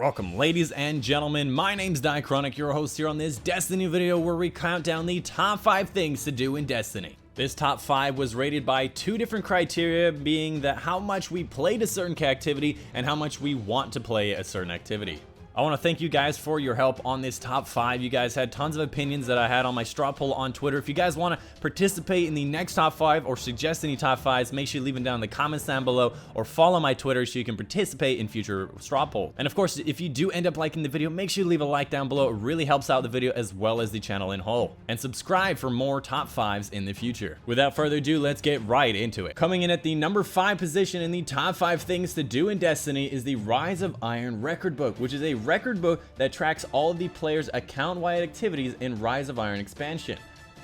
Welcome, ladies and gentlemen. My name's Diachronic, your host here on this Destiny video where we count down the top 5 things to do in Destiny. This top 5 was rated by 2 different criteria, being that how much we played a certain activity and how much we want to play a certain activity. I want to thank you guys for your help on this top 5. You guys had tons of opinions that I had on my straw poll on Twitter. If you guys want to participate in the next top 5 or suggest any top 5s, make sure you leave them down in the comments down below or follow my Twitter so you can participate in future straw poll. And of course, if you do end up liking the video, make sure you leave a like down below. It really helps out the video as well as the channel in whole. And subscribe for more top 5s in the future. Without further ado, let's get right into it. Coming in at the number 5 position in the top 5 things to do in Destiny is the Rise of Iron record book, which is a record book that tracks all of the players' account-wide activities in Rise of Iron expansion.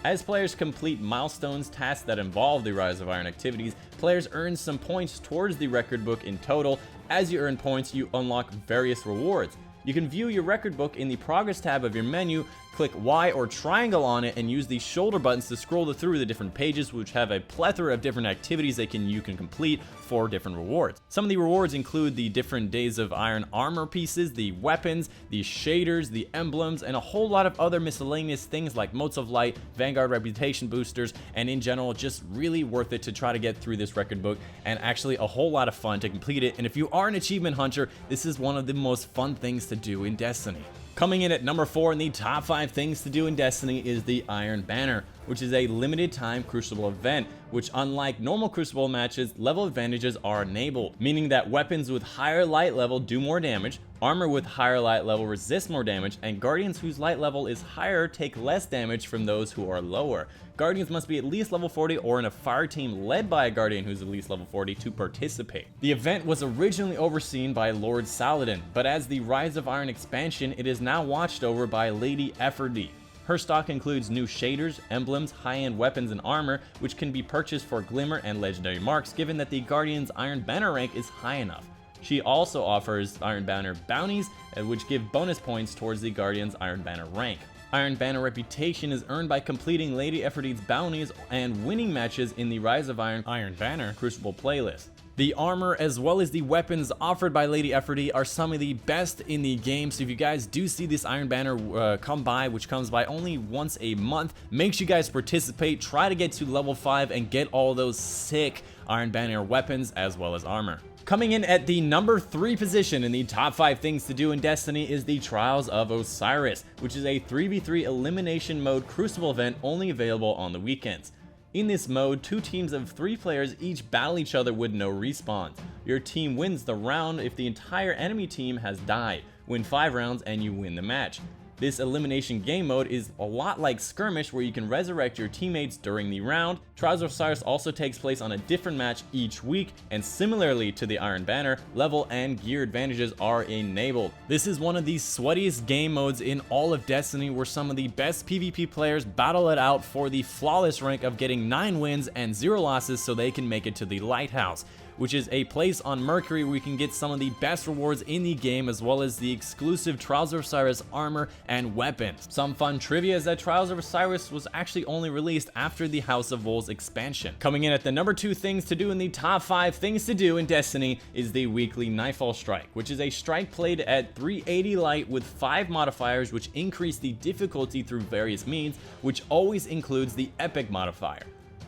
As players complete milestones tasks that involve the Rise of Iron activities, players earn some points towards the record book in total. As you earn points, you unlock various rewards. You can view your record book in the progress tab of your menu, click Y or triangle on it, and use the shoulder buttons to scroll through the different pages, which have a plethora of different activities that you can complete for different rewards. Some of the rewards include the different Days of Iron armor pieces, the weapons, the shaders, the emblems, and a whole lot of other miscellaneous things like Motes of Light, Vanguard reputation boosters, and in general, just really worth it to try to get through this record book, and actually a whole lot of fun to complete it. And if you are an achievement hunter, this is one of the most fun things to do in Destiny. Coming in at number 4 in the top 5 things to do in Destiny is the Iron Banner, which is a limited time Crucible event, which unlike normal Crucible matches, level advantages are enabled, meaning that weapons with higher light level do more damage, armor with higher light level resist more damage, and guardians whose light level is higher take less damage from those who are lower. Guardians must be at least level 40 or in a fire team led by a guardian who's at least level 40 to participate. The event was originally overseen by Lord Saladin, but as the Rise of Iron expansion, it is now watched over by Lady Efferdy. Her stock includes new shaders, emblems, high-end weapons and armor, which can be purchased for Glimmer and Legendary marks given that the Guardian's Iron Banner rank is high enough. She also offers Iron Banner bounties, which give bonus points towards the Guardian's Iron Banner rank. Iron Banner reputation is earned by completing Lady Efferdy's bounties and winning matches in the Rise of Iron Banner Crucible playlist. The armor as well as the weapons offered by Lady Efferdy are some of the best in the game, so if you guys do see this Iron Banner come by, which comes by only once a month, make sure you guys participate, try to get to level 5 and get all those sick Iron Banner weapons as well as armor. Coming in at the number 3 position in the top 5 things to do in Destiny is the Trials of Osiris, which is a 3v3 elimination mode Crucible event only available on the weekends. In this mode, 2 teams of 3 players each battle each other with no respawns. Your team wins the round if the entire enemy team has died. Win 5 rounds and you win the match. This elimination game mode is a lot like Skirmish, where you can resurrect your teammates during the round. Trials of Osiris also takes place on a different match each week, and similarly to the Iron Banner, level and gear advantages are enabled. This is one of the sweatiest game modes in all of Destiny, where some of the best PvP players battle it out for the flawless rank of getting 9 wins and 0 losses so they can make it to the Lighthouse, which is a place on Mercury where you can get some of the best rewards in the game, as well as the exclusive Trials of Osiris armor and weapons. Some fun trivia is that Trials of Osiris was actually only released after the House of Wolves expansion. Coming in at the number 2 things to do in the top 5 things to do in Destiny is the weekly Nightfall Strike, which is a strike played at 380 light with 5 modifiers which increase the difficulty through various means, which always includes the epic modifier.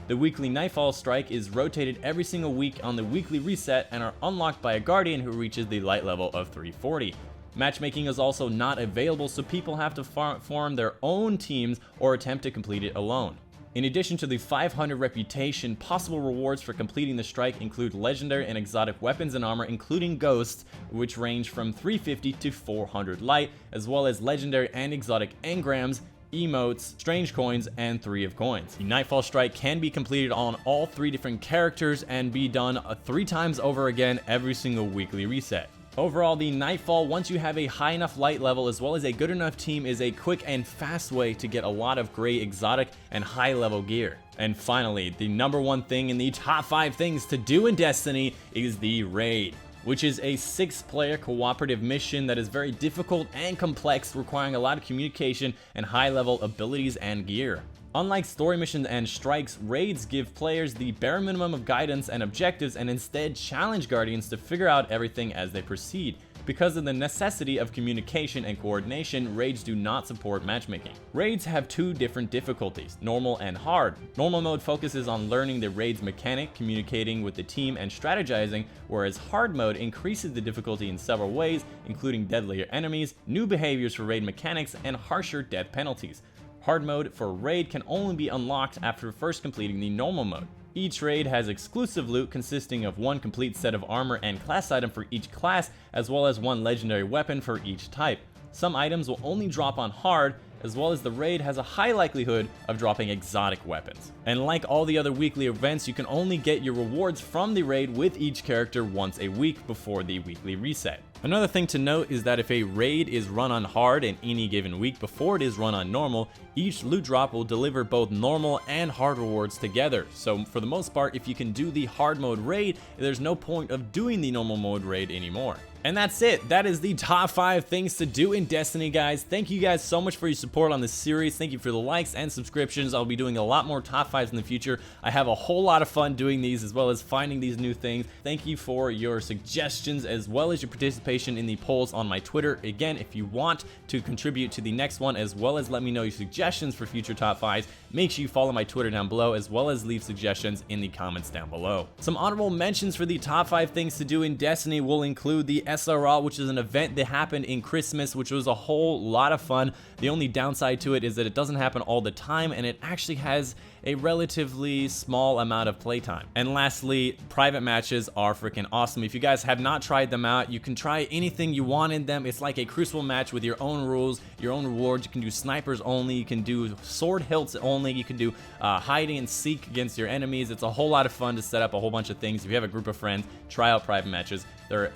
The weekly Nightfall Strike is rotated every single week on the weekly reset and are unlocked by a Guardian who reaches the light level of 340. Matchmaking is also not available, so people have to form their own teams or attempt to complete it alone. In addition to the 500 reputation, possible rewards for completing the strike include legendary and exotic weapons and armor, including ghosts, which range from 350 to 400 light, as well as legendary and exotic engrams, emotes, strange coins, and 3 of coins. The Nightfall Strike can be completed on all 3 different characters and be done 3 times over again every single weekly reset. Overall, the Nightfall, once you have a high enough light level as well as a good enough team, is a quick and fast way to get a lot of great exotic and high level gear. And finally, the number 1 thing in the top 5 things to do in Destiny is the Raid, which is a 6-player cooperative mission that is very difficult and complex, requiring a lot of communication and high-level abilities and gear. Unlike story missions and strikes, raids give players the bare minimum of guidance and objectives and instead challenge Guardians to figure out everything as they proceed. Because of the necessity of communication and coordination, raids do not support matchmaking. Raids have two different difficulties, normal and hard. Normal mode focuses on learning the raid's mechanic, communicating with the team, and strategizing, whereas hard mode increases the difficulty in several ways, including deadlier enemies, new behaviors for raid mechanics, and harsher death penalties. Hard mode for raid can only be unlocked after first completing the normal mode. Each raid has exclusive loot consisting of one complete set of armor and class item for each class, as well as one legendary weapon for each type. Some items will only drop on hard, as well as the raid has a high likelihood of dropping exotic weapons. And like all the other weekly events, you can only get your rewards from the raid with each character once a week before the weekly reset. Another thing to note is that if a raid is run on hard in any given week before it is run on normal, each loot drop will deliver both normal and hard rewards together. So for the most part, if you can do the hard mode raid, there's no point of doing the normal mode raid anymore. And that's it. That is the top 5 things to do in Destiny, guys. Thank you guys so much for your support on this series. Thank you for the likes and subscriptions. I'll be doing a lot more top 5s in the future. I have a whole lot of fun doing these, as well as finding these new things. Thank you for your suggestions, as well as your participation in the polls on my Twitter. Again, if you want to contribute to the next one, as well as let me know your suggestions for future top 5s, make sure you follow my Twitter down below, as well as leave suggestions in the comments down below. Some honorable mentions for the top 5 things to do in Destiny will include the SRL, which is an event that happened in Christmas, which was a whole lot of fun. The only downside to it is that it doesn't happen all the time, and it actually has a relatively small amount of playtime. And lastly, private matches are freaking awesome. If you guys have not tried them out, you can try anything you want in them. It's like a Crucible match with your own rules, your own rewards. You can do snipers only, you can do sword hilts only, you can do hiding and seek against your enemies. It's a whole lot of fun to set up a whole bunch of things. If you have a group of friends, try out private matches. They're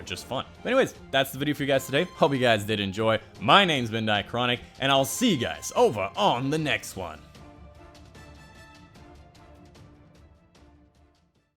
just fun. But anyways, that's the video for you guys today. Hope you guys did enjoy. My name's been Chronic, and I'll see you guys over on the next one.